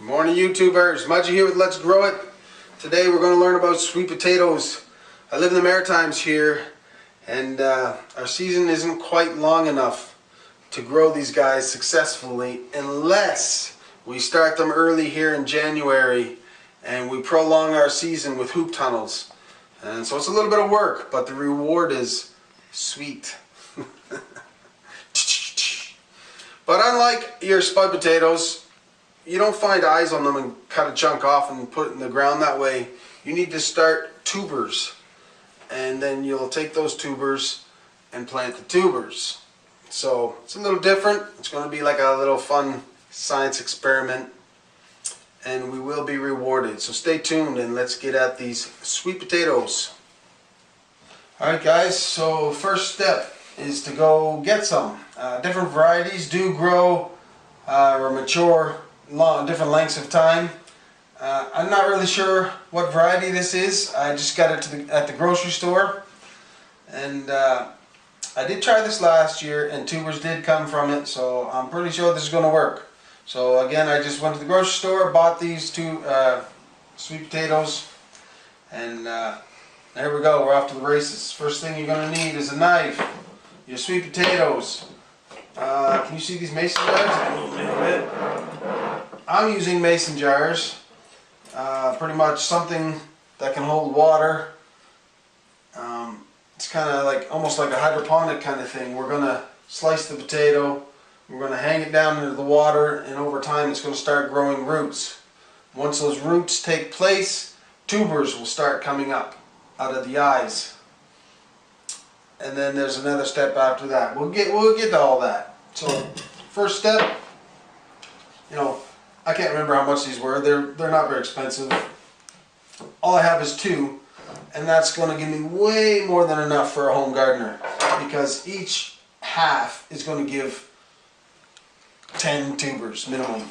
Morning YouTubers, Mudgy here with Let's Grow It. Today we're going to learn about sweet potatoes. I live in the Maritimes here and our season isn't quite long enough to grow these guys successfully unless we start them early here in January and we prolong our season with hoop tunnels. And so it's a little bit of work, but the reward is sweet. But unlike your spud potatoes, you don't find eyes on them and cut a chunk off and put it in the ground that way. You need to start tubers, and then you'll take those tubers and plant the tubers. So it's a little different. It's going to be like a little fun science experiment, and we will be rewarded. So stay tuned and let's get at these sweet potatoes. Alright guys, so first step is to go get some. Different varieties do grow or mature different lengths of time. I'm not really sure what variety this is. I just got it at the grocery store, and I did try this last year and tubers did come from it, so I'm pretty sure this is going to work. So again, I just went to the grocery store, bought these two sweet potatoes, and there we go, we're off to the races. First thing you're going to need is a knife, your sweet potatoes. Can you see these mason jars? A little bit. I'm using mason jars, pretty much something that can hold water. It's kind of like almost like a hydroponic kind of thing. We're going to slice the potato, we're going to hang it down into the water, and over time it's going to start growing roots. Once those roots take place, tubers will start coming up out of the eyes. And then there's another step after that. We'll get to all that. So first step, I can't remember how much these were. They're not very expensive. All I have is two, and that's going to give me way more than enough for a home gardener, because each half is going to give 10 tubers minimum.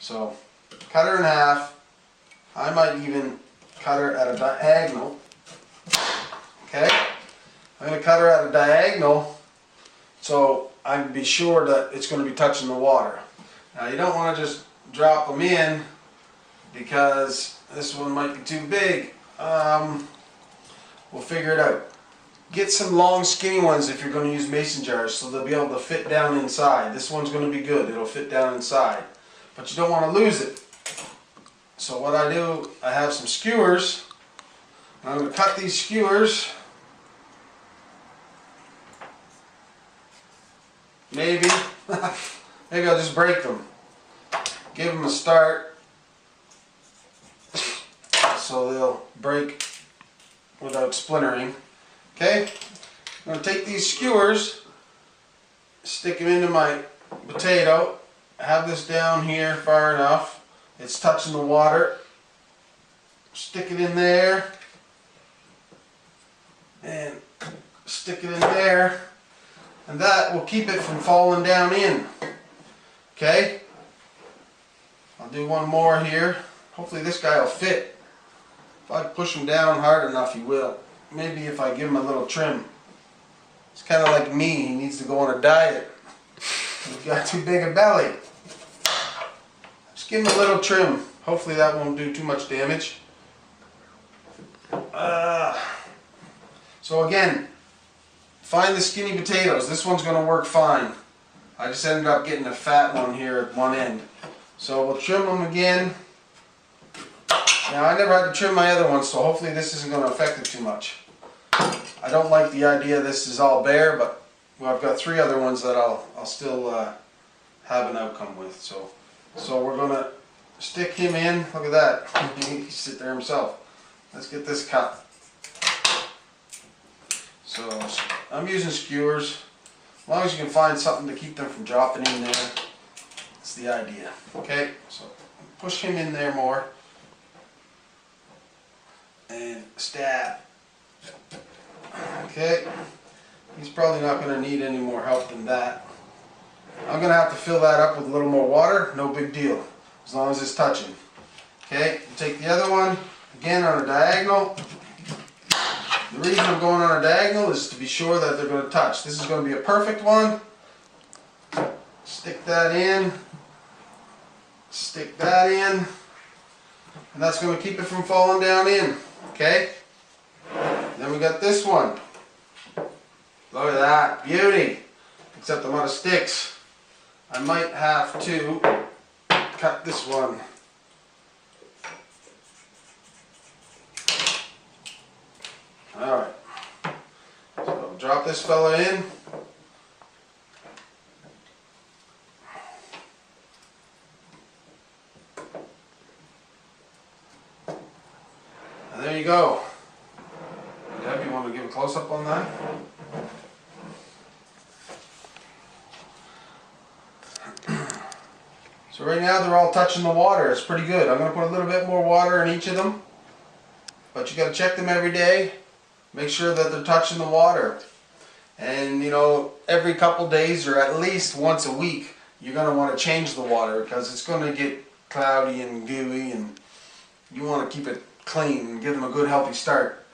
So cut her in half. I might even cut her at a diagonal. Okay? I'm going to cut her at a diagonal so I can be sure that it's going to be touching the water. Now you don't want to just drop them in because this one might be too big. We'll figure it out. Get some long skinny ones if you're going to use mason jars, so they'll be able to fit down inside. This one's going to be good. It'll fit down inside. But you don't want to lose it. So what I do, I have some skewers. I'm going to cut these skewers. Maybe I'll just break them. Give them a start so they'll break without splintering. Okay? I'm going to take these skewers, stick them into my potato, have this down here far enough, it's touching the water, stick it in there, and stick it in there. And that will keep it from falling down in. Okay? I'll do one more here. Hopefully this guy will fit. If I push him down hard enough, he will. Maybe if I give him a little trim. It's kind of like me. He needs to go on a diet. He's got too big a belly. Just give him a little trim. Hopefully that won't do too much damage. So again, find the skinny potatoes. This one's going to work fine. I just ended up getting a fat one here at one end. So we'll trim them again. Now I never had to trim my other ones, so hopefully this isn't going to affect it too much. I don't like the idea this is all bare, but I've got three other ones that I'll still have an outcome with. So we're going to stick him in. Look at that. He can sit there himself. Let's get this cut. So I'm using skewers. As long as you can find something to keep them from dropping in there, that's the idea. Okay, so push him in there more. And stab. Okay, he's probably not going to need any more help than that. I'm going to have to fill that up with a little more water. No big deal, as long as it's touching. Okay, take the other one, again on a diagonal. The reason I'm going on a diagonal is to be sure that they're going to touch. This is going to be a perfect one. Stick that in. Stick that in, and that's going to keep it from falling down in. Okay? Then we got this one. Look at that, beauty. Except I'm out of sticks. I might have to cut this one. Alright. So drop this fella in. And there you go. Deb, you want to give a close-up on that? So right now they're all touching the water. It's pretty good. I'm going to put a little bit more water in each of them. But you got to check them every day. Make sure that they're touching the water. And you know, every couple days or at least once a week, you're going to want to change the water because it's going to get cloudy and gooey, and you want to keep it clean and give them a good healthy start.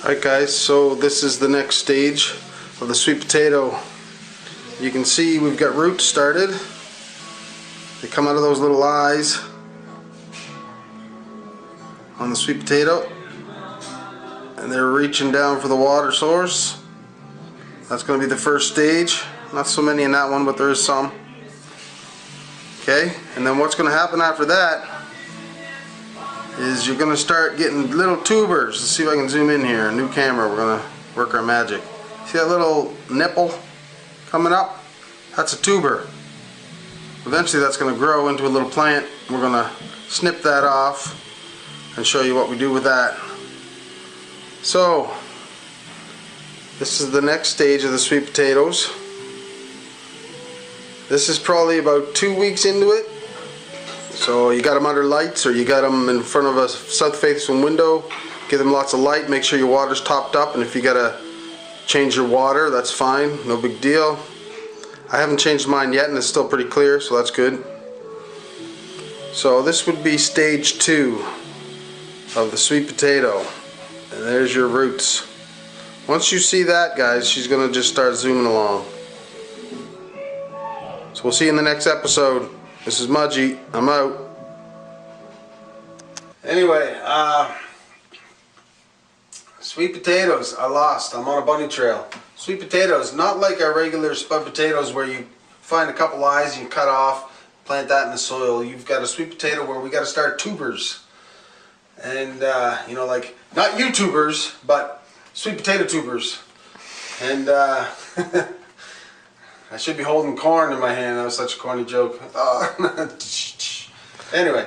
Alright guys, so this is the next stage of the sweet potato. You can see we've got roots started. They come out of those little eyes on the sweet potato, and they're reaching down for the water source. That's going to be the first stage. Not so many in that one, but there is some. Okay, and then what's going to happen after that is you're going to start getting little tubers. Let's see if I can zoom in here. New camera, we're going to work our magic. See that little nipple coming up? That's a tuber. Eventually that's going to grow into a little plant. We're going to snip that off and show you what we do with that. So this is the next stage of the sweet potatoes. This is probably about 2 weeks into it. So you got them under lights, or you got them in front of a south-facing window. Give them lots of light. Make sure your water's topped up, and if you gotta change your water, that's fine. No big deal. I haven't changed mine yet, and it's still pretty clear, so that's good. So this would be stage 2 of the sweet potato, and there's your roots. Once you see that, guys, she's gonna just start zooming along. So we'll see you in the next episode. This is Mudgy. I'm out. Anyway, sweet potatoes, I lost. I'm on a bunny trail. Sweet potatoes, not like our regular spud potatoes where you find a couple eyes and you cut off, plant that in the soil. You've got a sweet potato where we got to start tubers. And, you know, like, not YouTubers, but sweet potato tubers. And, I should be holding corn in my hand. That was such a corny joke. Anyway.